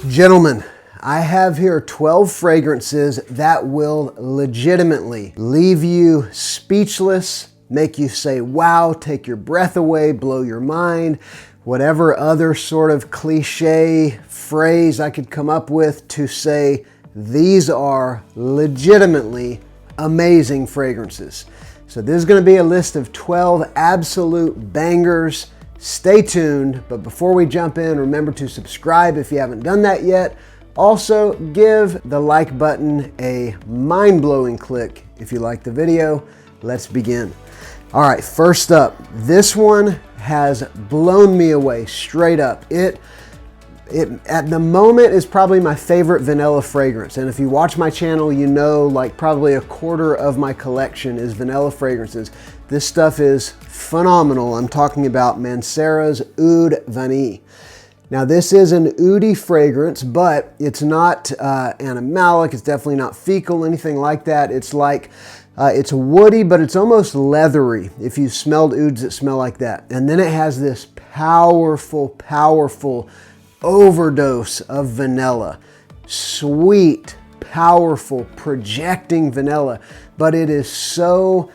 Gentlemen, I have here 12 fragrances that will legitimately leave you speechless, make you say, wow, take your breath away, blow your mind, whatever other sort of cliche phrase I could come up with to say these are legitimately amazing fragrances. So this is going to be a list of 12 absolute bangers. Stay tuned, but before we jump in, remember to subscribe if you haven't done that yet. Also, give the like button a mind-blowing click if you like the video. Let's begin. All right, first up, this one has blown me away straight up. It at the moment is probably my favorite vanilla fragrance. And if you watch my channel, you know like probably a quarter of my collection is vanilla fragrances. This stuff is phenomenal. I'm talking about Mancera's Oud Vanille. Now this is an oudy fragrance, but it's not animalic. It's definitely not fecal, anything like that. It's like, it's woody, but it's almost leathery if you smelled ouds that smell like that. And then it has this powerful, powerful overdose of vanilla. Sweet, powerful, projecting vanilla, but it is so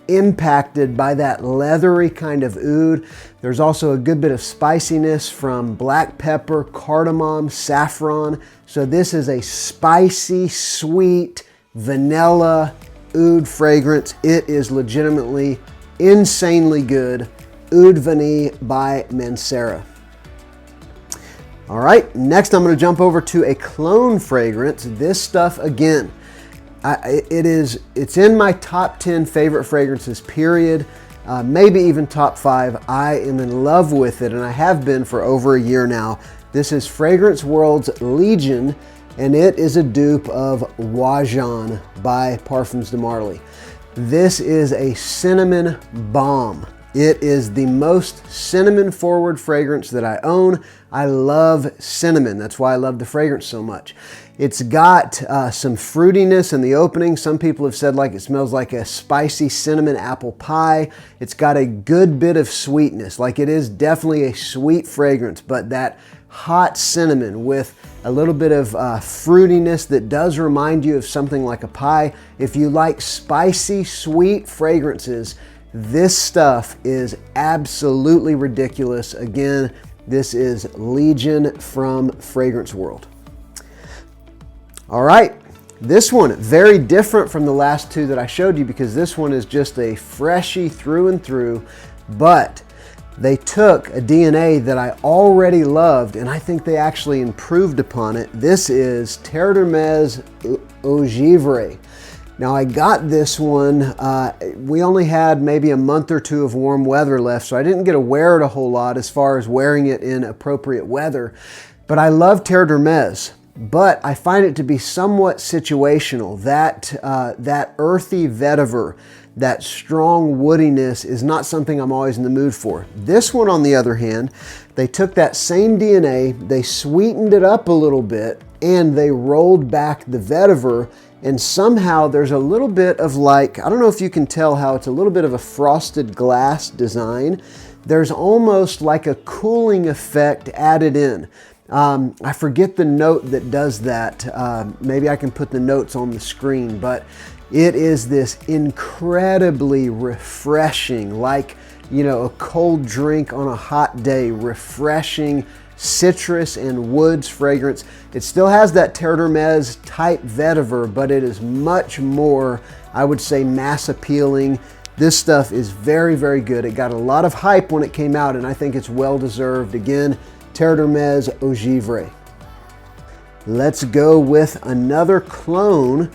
impacted by that leathery kind of oud. There's also a good bit of spiciness from black pepper, cardamom, saffron. So this is a spicy, sweet, vanilla oud fragrance. It is legitimately insanely good. Oud Vanille by Mancera. All right, next I'm going to jump over to a clone fragrance. This stuff, again, it's in my top 10 favorite fragrances, period. Maybe even top 5. I am in love with it, and I have been for over a year now. This is Fragrance World's Legion, and it is a dupe of Wajan by Parfums de Marly. This is a cinnamon bomb. It is the most cinnamon-forward fragrance that I own. I love cinnamon. That's why I love the fragrance so much. It's got some fruitiness in the opening. Some people have said like it smells like a spicy cinnamon apple pie. It's got a good bit of sweetness. Like it is definitely a sweet fragrance, but that hot cinnamon with a little bit of fruitiness that does remind you of something like a pie. If you like spicy, sweet fragrances, this stuff is absolutely ridiculous. Again, this is Legion from Fragrance World. All right, this one, very different from the last two that I showed you because this one is just a freshie through and through, but they took a DNA that I already loved and I think they actually improved upon it. This is Terre d'Hermès Eau Givre. Now I got this one, we only had maybe a month or two of warm weather left, so I didn't get to wear it a whole lot as far as wearing it in appropriate weather. But I love Terre d'Hermès, but I find it to be somewhat situational. That earthy vetiver, that strong woodiness is not something I'm always in the mood for. This one, on the other hand, they took that same DNA, they sweetened it up a little bit, and they rolled back the vetiver. And somehow there's a little bit of like, I don't know if you can tell how it's a little bit of a frosted glass design. There's almost like a cooling effect added in. I forget the note that does that. Maybe I can put the notes on the screen, but it is this incredibly refreshing, like, you know, a cold drink on a hot day, refreshing citrus and woods fragrance. It still has that Terre d'Hermès type vetiver, but it is much more, I would say, mass appealing. This stuff is very, very good. It got a lot of hype when it came out, and I think it's well deserved. Again, Terre d'Hermès Eau Givre. Let's go with another clone.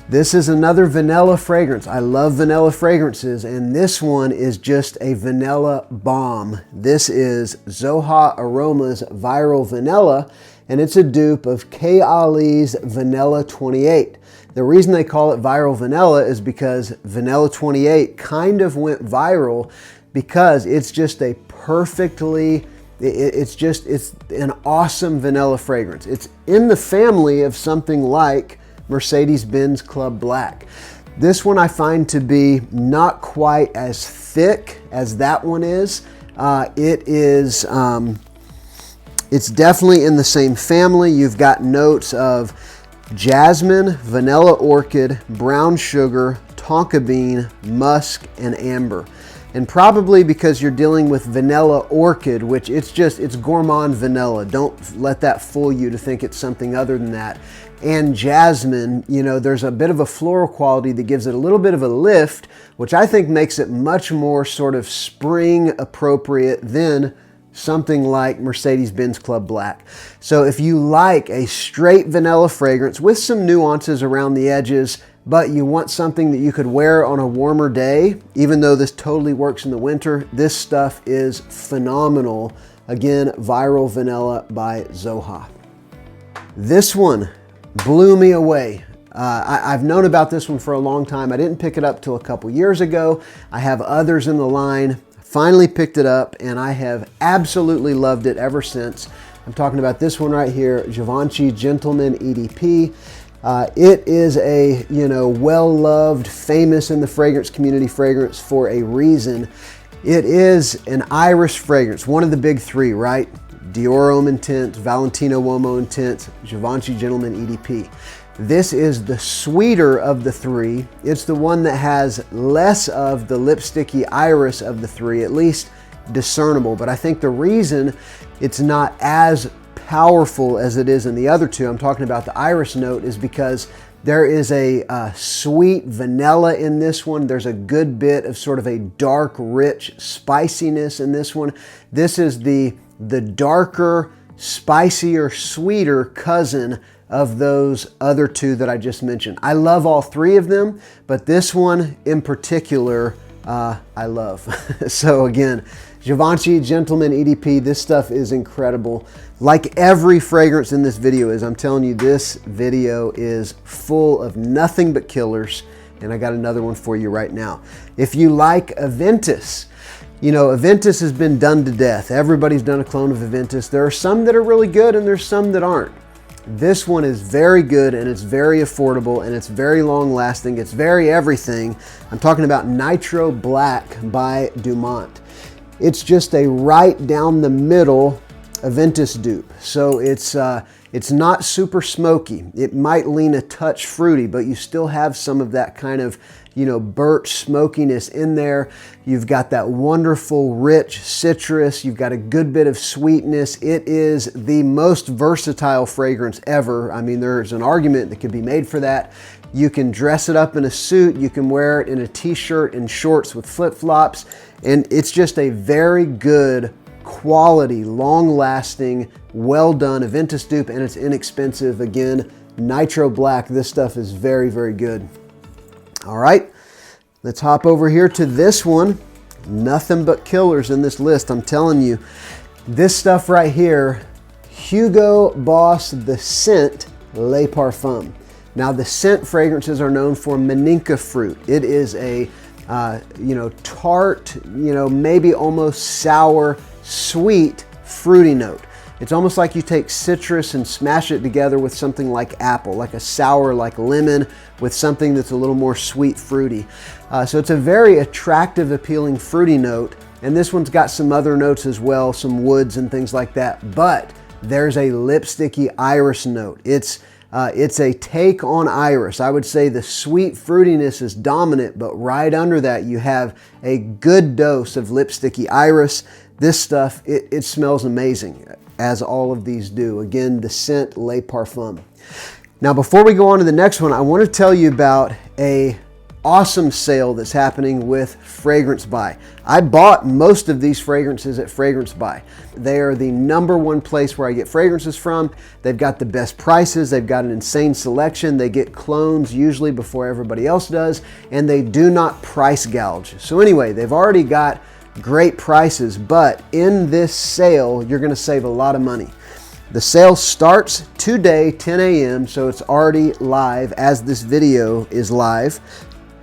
This is another vanilla fragrance. I love vanilla fragrances, and this one is just a vanilla bomb. This is Zoha Aromas Viral Vanilla, and it's a dupe of K. Ali's Vanilla 28. The reason they call it Viral Vanilla is because Vanilla 28 kind of went viral because it's just a perfectly, it's an awesome vanilla fragrance. It's in the family of something like Mercedes-Benz Club Black. This one I find to be not quite as thick as that one is. It is It's definitely in the same family. You've got notes of jasmine, vanilla orchid, brown sugar, tonka bean, musk, and amber. And probably because you're dealing with vanilla orchid, which it's gourmand vanilla. Don't let that fool you to think it's something other than that. And jasmine, you know, there's a bit of a floral quality that gives it a little bit of a lift, which I think makes it much more sort of spring appropriate than something like Mercedes-Benz Club Black. So if you like a straight vanilla fragrance with some nuances around the edges, but you want something that you could wear on a warmer day, even though this totally works in the winter, this stuff is phenomenal. Again, Viral Vanilla by Zoha. This one blew me away. I've known about this one for a long time. I didn't pick it up till a couple years ago. I have others in the line. Finally picked it up, and I have absolutely loved it ever since. I'm talking about this one right here, Givenchy Gentleman EDP. It is a, you know, well-loved, famous in the fragrance community fragrance for a reason. It is an iris fragrance, one of the big three, right? Dior Homme Intense, Valentino Uomo Intense, Givenchy Gentleman EDP. This is the sweeter of the three. It's the one that has less of the lipsticky iris of the three, at least discernible. But I think the reason it's not as powerful as it is in the other two, I'm talking about the iris note, is because there is a sweet vanilla in this one. There's a good bit of sort of a dark, rich spiciness in this one. This is the darker, spicier, sweeter cousin of those other two that I just mentioned. I love all three of them, but this one in particular, I love. So again, Givenchy Gentleman EDP, this stuff is incredible. Like every fragrance in this video is, I'm telling you, this video is full of nothing but killers, and I got another one for you right now. If you like Aventus, you know, Aventus has been done to death. Everybody's done a clone of Aventus. There are some that are really good and there's some that aren't. This one is very good, and it's very affordable, and it's very long lasting. It's very everything. I'm talking about Nitro Black by Dumont. It's just a right down the middle Aventus dupe. So it's not super smoky. It might lean a touch fruity, but you still have some of that kind of, you know, birch smokiness in there. You've got that wonderful rich citrus. You've got a good bit of sweetness. It is the most versatile fragrance ever. I mean, there's an argument that could be made for that. You can dress it up in a suit. You can wear it in a t-shirt and shorts with flip-flops. And it's just a very good quality, long-lasting, well-done Aventus dupe, and it's inexpensive. Again, Nitro Black. This stuff is very, very good. All right, let's hop over here to this one. Nothing but killers in this list, I'm telling you. This stuff right here, Hugo Boss The Scent Le Parfum. Now, the scent fragrances are known for maninka fruit. It is a you know, tart, you know, maybe almost sour, sweet, fruity note. It's almost like you take citrus and smash it together with something like apple, like a sour, like lemon, with something that's a little more sweet, fruity. So it's a very attractive, appealing, fruity note. And this one's got some other notes as well, some woods and things like that. But there's a lipsticky iris note. It's a take on iris. I would say the sweet fruitiness is dominant, but right under that you have a good dose of lipsticky iris. This stuff, it smells amazing, as all of these do. Again, the Scent Le Parfum. Now, before we go on to the next one, I want to tell you about a awesome sale that's happening with FragranceBuy. I bought most of these fragrances at FragranceBuy. They are the #1 place where I get fragrances from. They've got the best prices. They've got an insane selection. They get clones usually before everybody else does, and they do not price gouge. So anyway, they've already got great prices, but in this sale, you're going to save a lot of money. The sale starts today, 10 a.m., so it's already live as this video is live.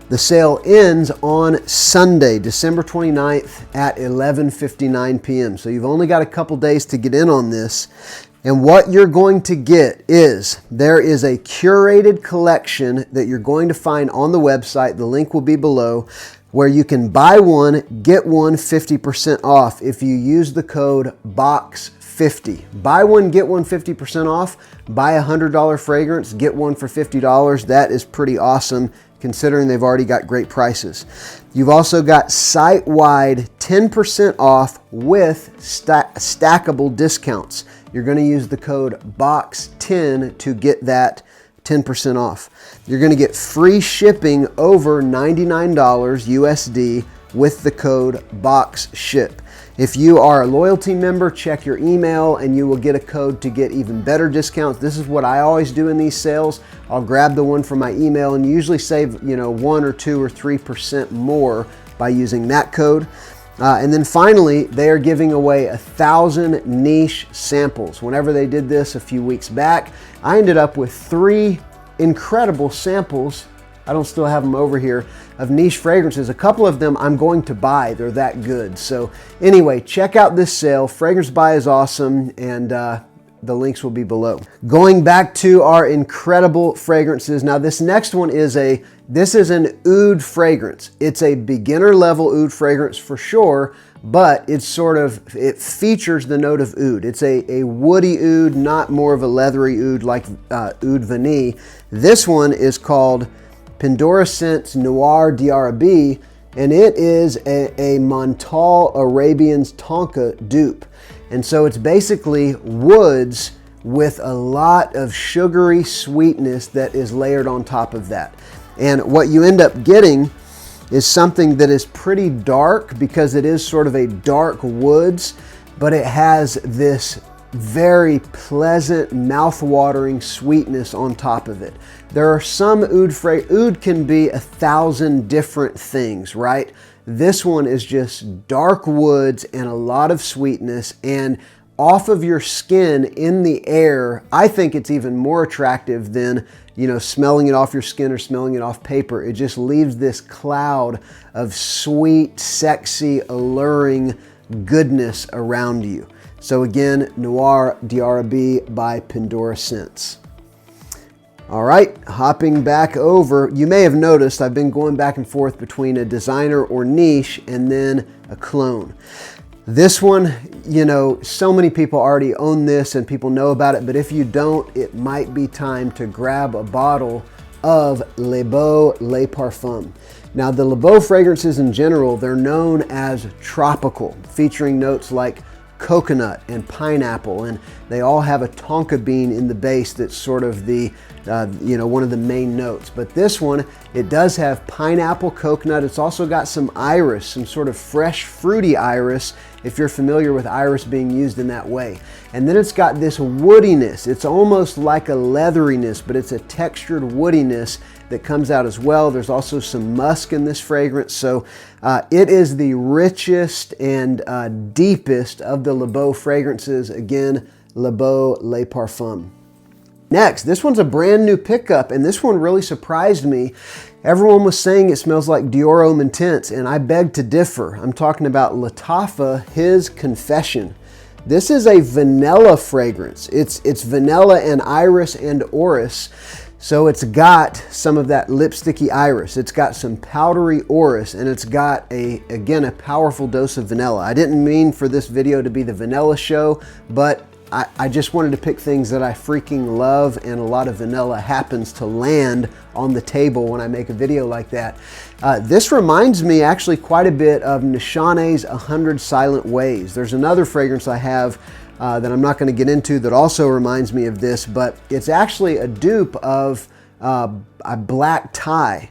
The sale ends on Sunday, December 29th at 11:59 p.m. So you've only got a couple days to get in on this. And what you're going to get is, there is a curated collection that you're going to find on the website. The link will be below, where you can buy one, get one 50% off if you use the code BOX50. $50. Buy one, get one 50% off. Buy a $100 fragrance, get one for $50. That is pretty awesome considering they've already got great prices. You've also got site-wide 10% off with stackable discounts. You're going to use the code BOX10 to get that 10% off. You're going to get free shipping over $99 USD with the code BOXSHIP. If you are a loyalty member, check your email and you will get a code to get even better discounts. This is what I always do in these sales. I'll grab the one from my email and usually save 1 or 2 or 3% more by using that code. And then finally, they are giving away 1,000 niche samples. Whenever they did this a few weeks back, I ended up with 3 incredible samples. I don't still have them over here, of niche fragrances. A couple of them I'm going to buy. They're that good. So anyway, check out this sale. Fragrance Buy is awesome, and the links will be below. Going back to our incredible fragrances. Now this next one is an oud fragrance. It's a beginner level oud fragrance for sure, but it features the note of oud. It's a woody oud, not more of a leathery oud like Oud Vanille. This one is called Pandora Scents Noir d'Arabie, and it is a Montal Arabian's Tonka dupe. And so it's basically woods with a lot of sugary sweetness that is layered on top of that. And what you end up getting is something that is pretty dark because it is sort of a dark woods, but it has this very pleasant, mouth-watering sweetness on top of it. There are some oud can be 1,000 different things, right? This one is just dark woods and a lot of sweetness, and off of your skin in the air, I think it's even more attractive than, smelling it off your skin or smelling it off paper. It just leaves this cloud of sweet, sexy, alluring goodness around you. So again, Noir d'Arabie by Pandora Scents. All right, hopping back over, you may have noticed I've been going back and forth between a designer or niche and then a clone. This one, so many people already own this and people know about it, but if you don't, it might be time to grab a bottle of Les Beaux Les Parfums. Now, the Les Beaux fragrances in general, they're known as tropical, featuring notes like coconut and pineapple, and they all have a tonka bean in the base that's sort of the one of the main notes. But this one, it does have pineapple, coconut. It's also got some iris, some sort of fresh fruity iris, if you're familiar with iris being used in that way. And then it's got this woodiness. It's almost like a leatheriness, but it's a textured woodiness that comes out as well. There's also some musk in this fragrance. So it is the richest and deepest of the Les Beaux fragrances. Again, Les Beaux Les Parfums. Next, this one's a brand new pickup, and this one really surprised me. Everyone was saying it smells like Dior Homme Intense, and I beg to differ. I'm talking about Lattafa, His Confession. This is a vanilla fragrance. It's vanilla and iris and orris. So it's got some of that lipsticky iris. It's got some powdery orris, and it's got again, a powerful dose of vanilla. I didn't mean for this video to be the vanilla show, but I just wanted to pick things that I freaking love, and a lot of vanilla happens to land on the table when I make a video like that. This reminds me actually quite a bit of Nishane's 100 Silent Ways. There's another fragrance I have that I'm not going to get into that also reminds me of this, but it's actually a dupe of a black tie,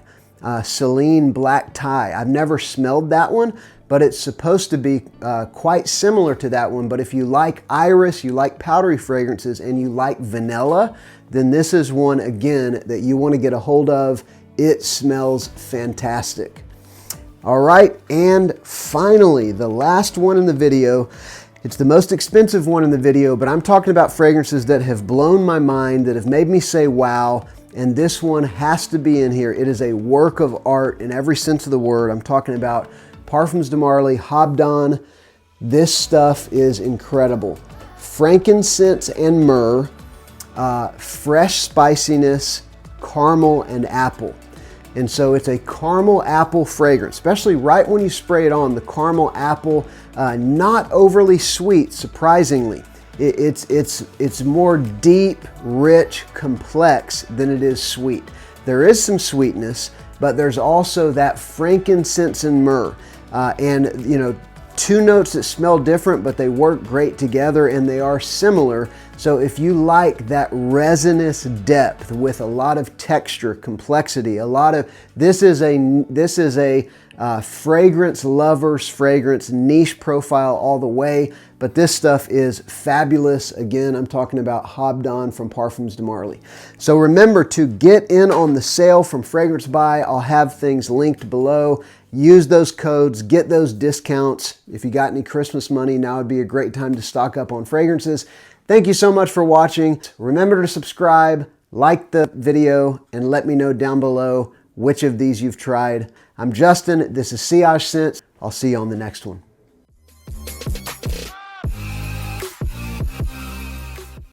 Celine black tie. I've never smelled that one, but it's supposed to be quite similar to that one. But if you like iris, you like powdery fragrances, and you like vanilla, then this is one, again, that you want to get a hold of. It smells fantastic. All right, and finally, the last one in the video. It's the most expensive one in the video, but I'm talking about fragrances that have blown my mind, that have made me say wow, and this one has to be in here. It is a work of art in every sense of the word. I'm talking about Parfums de Marly Habdan. This stuff is incredible. Frankincense and myrrh, fresh spiciness, caramel and apple. And so it's a caramel apple fragrance, especially right when you spray it on. The caramel apple, not overly sweet, surprisingly. It's more deep, rich, complex than it is sweet. There is some sweetness, but there's also that frankincense and myrrh. And you know, two notes that smell different, but they work great together and they are similar. So if you like that resinous depth with a lot of texture, complexity, this is a fragrance lover's fragrance, niche profile all the way, but this stuff is fabulous. Again, I'm talking about Hobdon from Parfums de Marly. So remember to get in on the sale from Fragrance Buy. I'll have things linked below. Use those codes, get those discounts. If you got any Christmas money, now would be a great time to stock up on fragrances. Thank you so much for watching. Remember to subscribe, like the video, and let me know down below which of these you've tried. I'm Justin. This is Sillage Scents. I'll see you on the next one.